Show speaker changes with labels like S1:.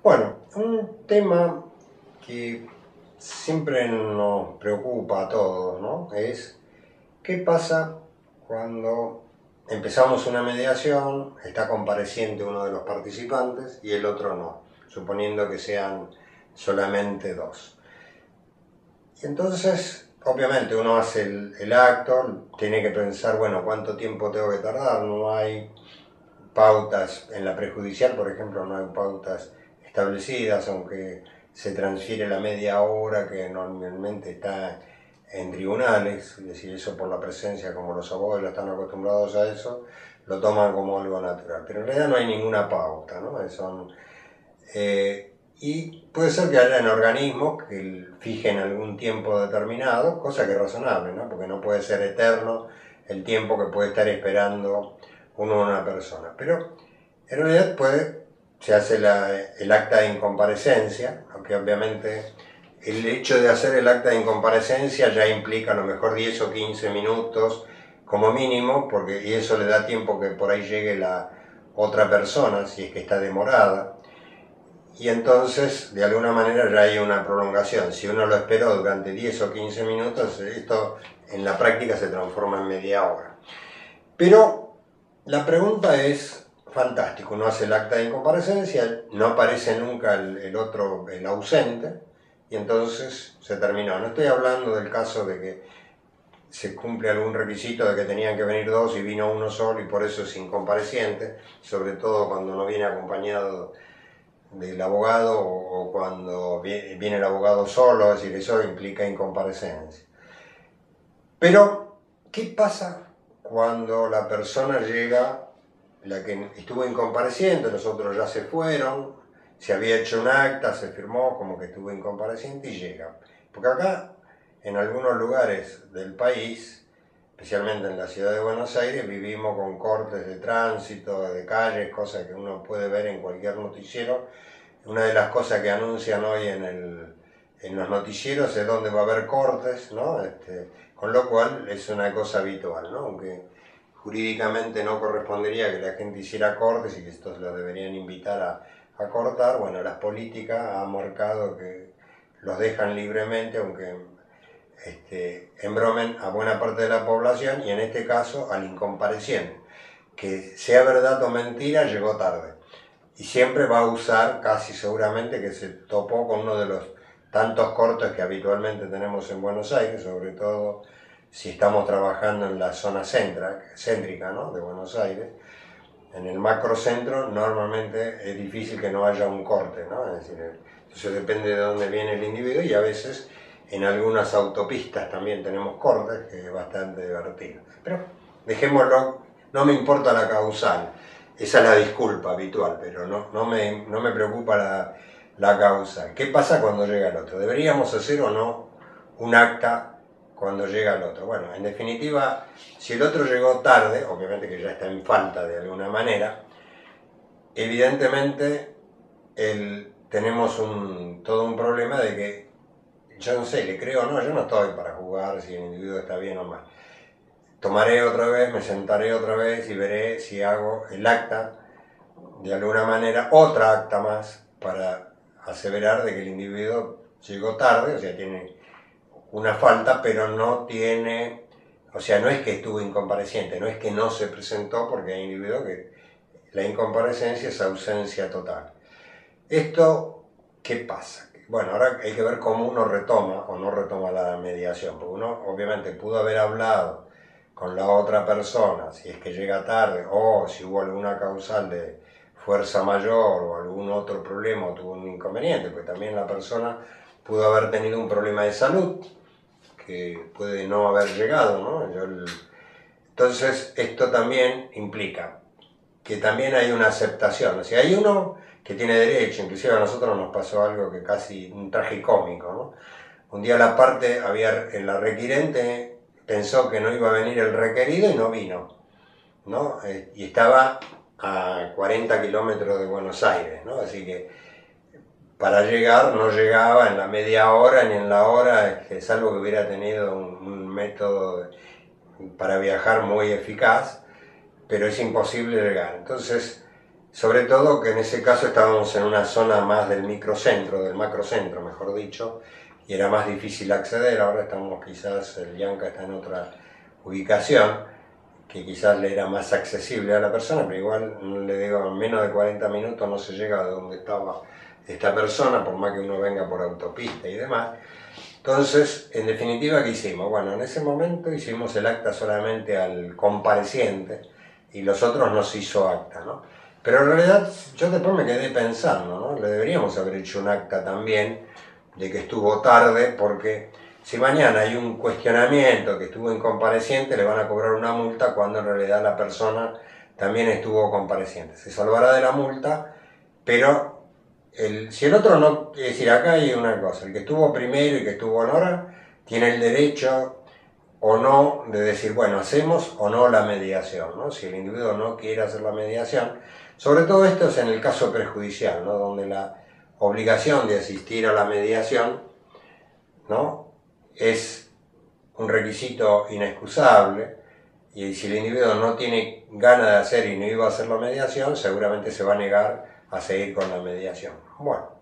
S1: Bueno, un tema que siempre nos preocupa a todos, ¿no? Es qué pasa cuando empezamos una mediación, está compareciente uno de los participantes y el otro no, suponiendo que sean solamente dos. Y entonces, obviamente, uno hace el acto, tiene que pensar, bueno, cuánto tiempo tengo que tardar, no hay pautas, en la prejudicial, por ejemplo, no hay pautas establecidas, aunque se transfiere la media hora que normalmente está en tribunales, es decir, eso por la presencia, como los abogados ya están acostumbrados a eso, lo toman como algo natural. Pero en realidad no hay ninguna pauta, ¿no? Y puede ser que haya en organismos que fijen algún tiempo determinado, cosa que es razonable, ¿no? Porque no puede ser eterno el tiempo que puede estar esperando uno a una persona. Pero en realidad se hace el acta de incomparecencia, aunque obviamente el hecho de hacer el acta de incomparecencia ya implica a lo mejor 10 o 15 minutos como mínimo, y eso le da tiempo que por ahí llegue la otra persona, si es que está demorada. Y entonces, de alguna manera, ya hay una prolongación. Si uno lo esperó durante 10 o 15 minutos, esto en la práctica se transforma en media hora. Pero la pregunta es fantástico. Uno hace el acta de incomparecencia, no aparece nunca el otro, el ausente, y entonces se terminó. No estoy hablando del caso de que se cumple algún requisito de que tenían que venir dos y vino uno solo y por eso es incompareciente, sobre todo cuando no viene acompañado del abogado o cuando viene el abogado solo, es decir, eso implica incomparecencia. Pero, ¿qué pasa cuando la persona llega, la que estuvo incompareciente, los otros ya se fueron, se había hecho un acta, se firmó como que estuvo incompareciente y llega? Porque acá, en algunos lugares del país, especialmente en la ciudad de Buenos Aires, vivimos con cortes de tránsito, de calles, cosas que uno puede ver en cualquier noticiero. Una de las cosas que anuncian hoy en los noticieros es donde va a haber cortes, ¿no? Con lo cual es una cosa habitual, ¿no? Aunque jurídicamente no correspondería que la gente hiciera cortes y que estos lo deberían invitar a cortar, bueno, las políticas han marcado que los dejan libremente, aunque embromen a buena parte de la población y en este caso al incompareciente, que sea verdad o mentira, llegó tarde y siempre va a usar, casi seguramente, que se topó con uno de los tantos cortes que habitualmente tenemos en Buenos Aires, sobre todo si estamos trabajando en la zona céntrica, ¿no?, de Buenos Aires. En el macrocentro normalmente es difícil que no haya un corte, ¿no? Es decir, eso depende de dónde viene el individuo y a veces en algunas autopistas también tenemos cortes, que es bastante divertido. Pero dejémoslo, no me importa la causal, esa es la disculpa habitual, pero no me preocupa la causa. ¿Qué pasa cuando llega el otro? ¿Deberíamos hacer o no un acta cuando llega el otro? Bueno, en definitiva, si el otro llegó tarde, obviamente que ya está en falta de alguna manera, evidentemente tenemos todo un problema de que, yo no sé, le creo o no, yo no estoy para jugar si el individuo está bien o mal. Tomaré otra vez, me sentaré otra vez y veré si hago el acta, de alguna manera, otra acta más para aseverar de que el individuo llegó tarde, o sea, tiene una falta, pero no tiene, o sea, no es que estuvo incompareciente, no es que no se presentó, porque hay individuos que la incomparecencia es ausencia total. Esto, ¿qué pasa? Bueno, ahora hay que ver cómo uno retoma o no retoma la mediación, porque uno obviamente pudo haber hablado con la otra persona, si es que llega tarde, o si hubo alguna causal de fuerza mayor o algún otro problema o tuvo un inconveniente, porque también la persona pudo haber tenido un problema de salud que puede no haber llegado, ¿no? Entonces, esto también implica que también hay una aceptación, o sea, hay uno que tiene derecho, inclusive a nosotros nos pasó algo que casi un tragicómico, ¿no? Un día la parte, en la requirente pensó que no iba a venir el requerido y no vino, ¿no? Y estaba a 40 kilómetros de Buenos Aires, ¿no? Así que para llegar no llegaba en la media hora ni en la hora, salvo que hubiera tenido un método para viajar muy eficaz, pero es imposible llegar. Entonces Sobre todo que en ese caso estábamos en una zona más del microcentro, del macrocentro, mejor dicho, y era más difícil acceder. Ahora estamos quizás, el Yanca está en otra ubicación, que quizás le era más accesible a la persona, pero igual le digo, en menos de 40 minutos no se llega de donde estaba esta persona, por más que uno venga por autopista y demás. Entonces, en definitiva, ¿qué hicimos? Bueno, en ese momento hicimos el acta solamente al compareciente y los otros no se hizo acta, ¿no? Pero en realidad yo después me quedé pensando, ¿no? Le deberíamos haber hecho un acta también de que estuvo tarde, porque si mañana hay un cuestionamiento que estuvo incompareciente, le van a cobrar una multa cuando en realidad la persona también estuvo compareciente. Se salvará de la multa, pero si el otro no, es decir, acá hay una cosa, el que estuvo primero y que estuvo en hora, tiene el derecho o no de decir, bueno, hacemos o no la mediación, ¿no? Si el individuo no quiere hacer la mediación, sobre todo esto es en el caso prejudicial, ¿no? Donde la obligación de asistir a la mediación, ¿no? Es un requisito inexcusable, y si el individuo no tiene ganas de hacer y no iba a hacer la mediación, seguramente se va a negar a seguir con la mediación. Bueno,